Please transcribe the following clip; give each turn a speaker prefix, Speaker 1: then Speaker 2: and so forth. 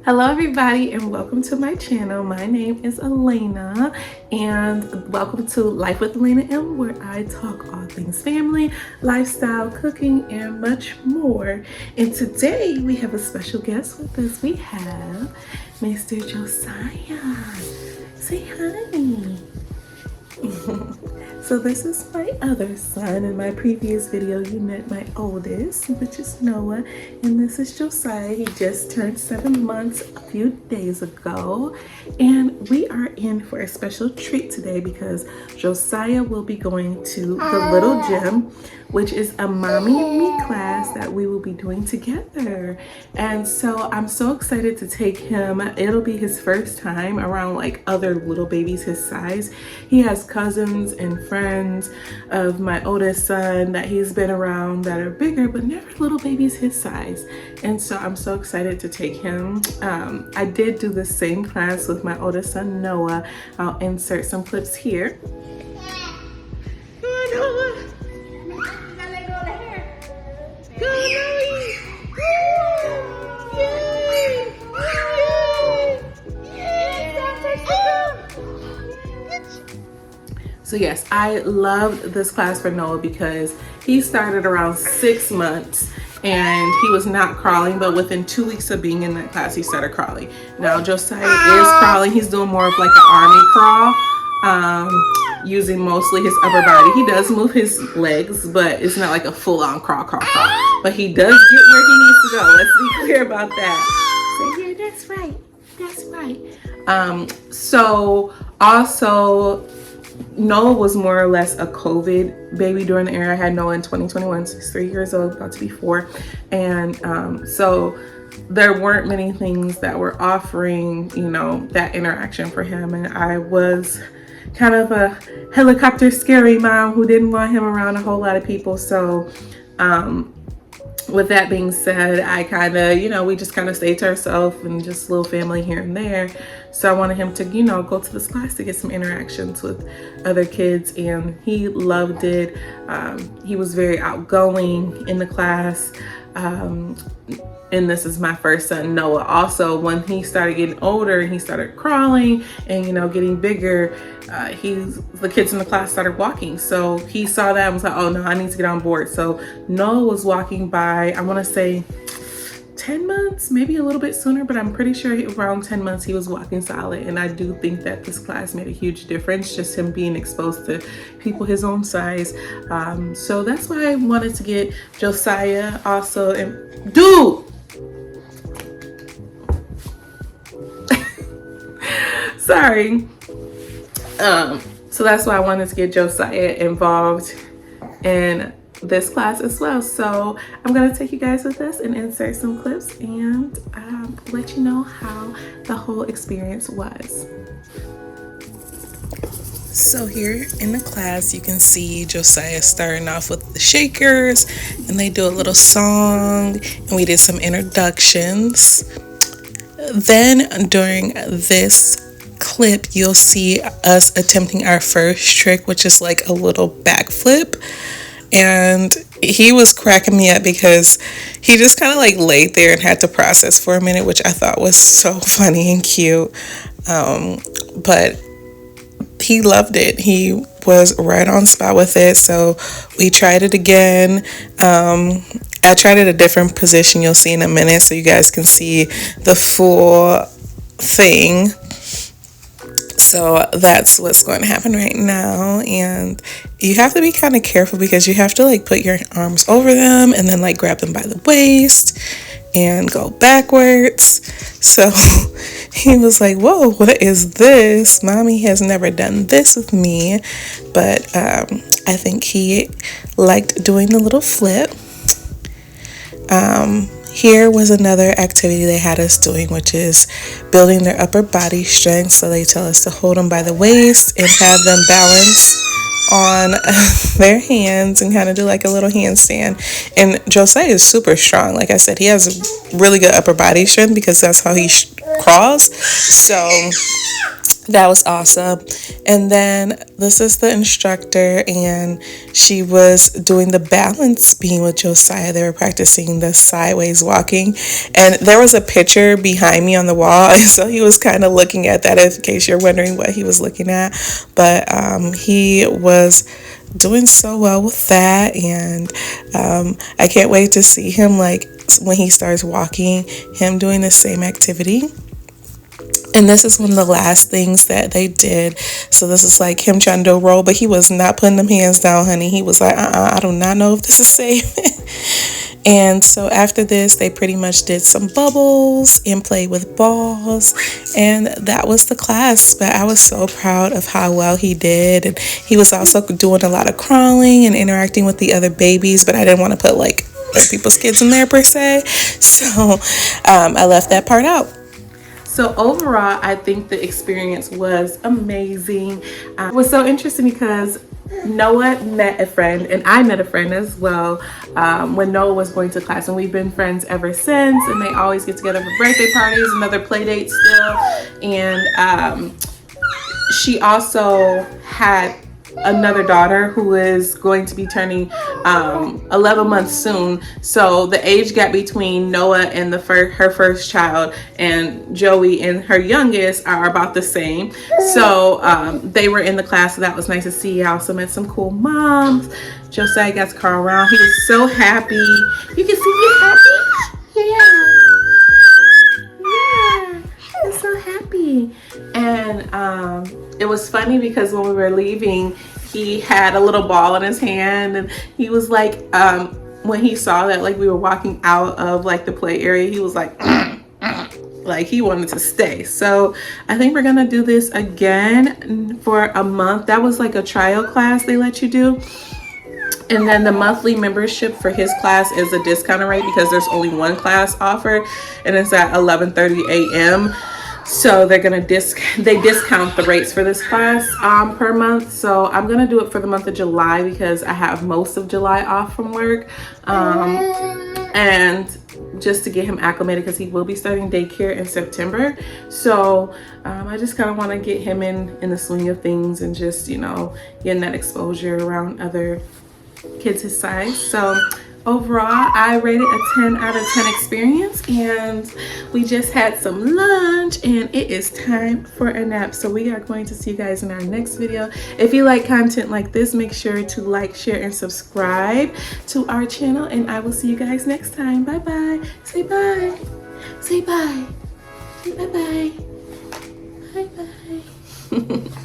Speaker 1: Hello everybody and welcome to my channel. My name is Elena and welcome to Life with Elena M, where I talk all things family, lifestyle, cooking, and much more. And today we have a special guest with us. We have Mr. Josiah. Say hi. So this is my other son. In my previous video you met my oldest, which is Noah, and this is Josiah. He just turned 7 months a few days ago, and we are in for a special treat today because Josiah will be going to the Little Gym, which is a mommy and me class that we will be doing together. And so I'm so excited to take him. It'll be his first time around like other little babies his size. He has cousins and friends of my oldest son that he's been around that are bigger, but never little babies his size. And so I'm so excited to take him. I did do the same class with my oldest son, Noah. I'll insert some clips here. Come on, Noah. So yes, I loved this class for Noah because he started around 6 months and he was not crawling, but within 2 weeks of being in that class, he started crawling. Now Josiah is crawling. He's doing more of like an army crawl, using mostly his upper body. He does move his legs, but it's not like a full-on crawl. But he does get where he needs to go. Let's be clear about that. So yeah, that's right. That's right. So also, Noah was more or less a COVID baby during the era. I had Noah in 2021, so he's 3 years old, about to be 4. And so there weren't many things that were offering, you know, that interaction for him. And I was kind of a helicopter scary mom who didn't want him around a whole lot of people. So with that being said, I kind of, you know, we just kind of stayed to ourselves and just little family here and there. So I wanted him to, you know, go to this class to get some interactions with other kids, and he loved it. He was very outgoing in the class. And this is my first son, Noah. Also, when he started getting older and he started crawling and, you know, getting bigger, the kids in the class started walking. So he saw that and was like, oh no, I need to get on board. So Noah was walking by, I want to say 10 months, maybe a little bit sooner, but I'm pretty sure around 10 months he was walking solid. And I do think that this class made a huge difference, just him being exposed to people his own size. So that's why I wanted to get Josiah also. And dude, sorry. So that's why I wanted to get Josiah involved in this class as well. So I'm going to take you guys with us and insert some clips and let you know how the whole experience was. So here in the class, you can see Josiah starting off with the shakers, and they do a little song, and we did some introductions. Then during this clip, you'll see us attempting our first trick, which is like a little backflip. And he was cracking me up because he just kind of like laid there and had to process for a minute, which I thought was so funny and cute. But he loved it. He was right on spot with it. So we tried it again. I tried it a different position. You'll see in a minute so you guys can see the full thing. So that's what's going to happen right now, and you have to be kind of careful because you have to like put your arms over them and then like grab them by the waist and go backwards. So he was like, whoa, what is this? Mommy has never done this with me. But I think he liked doing the little flip. Here was another activity they had us doing, which is building their upper body strength. So they tell us to hold them by the waist and have them balance on their hands and kind of do like a little handstand. And Josiah is super strong. Like I said, he has really good upper body strength because that's how he crawls. So That was awesome. And then this is the instructor, and she was doing the balance beam with Josiah. They were practicing the sideways walking, and there was a picture behind me on the wall, and so he was kind of looking at that, in case you're wondering what he was looking at. But he was doing so well with that, and I can't wait to see him, like, when he starts walking, him doing the same activity. And this is one of the last things that they did. So this is like him trying to do a roll, but he was not putting them hands down, honey. He was like, I do not know if this is safe. And so after this, they pretty much did some bubbles and played with balls. And that was the class. But I was so proud of how well he did. And he was also doing a lot of crawling and interacting with the other babies. But I didn't want to put like other people's kids in there per se. So I left that part out. So overall, I think the experience was amazing. It was so interesting because Noah met a friend and I met a friend as well when Noah was going to class, and we've been friends ever since, and they always get together for birthday parties and other play dates still. And she also had another daughter who is going to be turning 11 months soon. So the age gap between Noah and her first child and Joey and her youngest are about the same. So they were in the class, so that was nice to see. I also met some cool moms. Josiah got to crawl around. He was so happy. You can see me happy? Yeah. I'm so happy. And it was funny because when we were leaving, he had a little ball in his hand, and he was like, when he saw that like we were walking out of like the play area, he was like like he wanted to stay. So I think we're gonna do this again for a month. That was like a trial class they let you do. And then the monthly membership for his class is a discounted rate because there's only one class offered, and it's at 11:30 a.m. So they're gonna discount the rates for this class per month. So I'm gonna do it for the month of July because I have most of July off from work, and just to get him acclimated because he will be starting daycare in September. So I just kind of want to get him in the swing of things and just, you know, getting that exposure around other kids his size. So overall, I rated a 10 out of 10 experience, and we just had some lunch and it is time for a nap. So we are going to see you guys in our next video. If you like content like this, make sure to like, share, and subscribe to our channel, and I will see you guys next time. Bye bye. Say bye. Say bye. Say bye bye. Bye bye.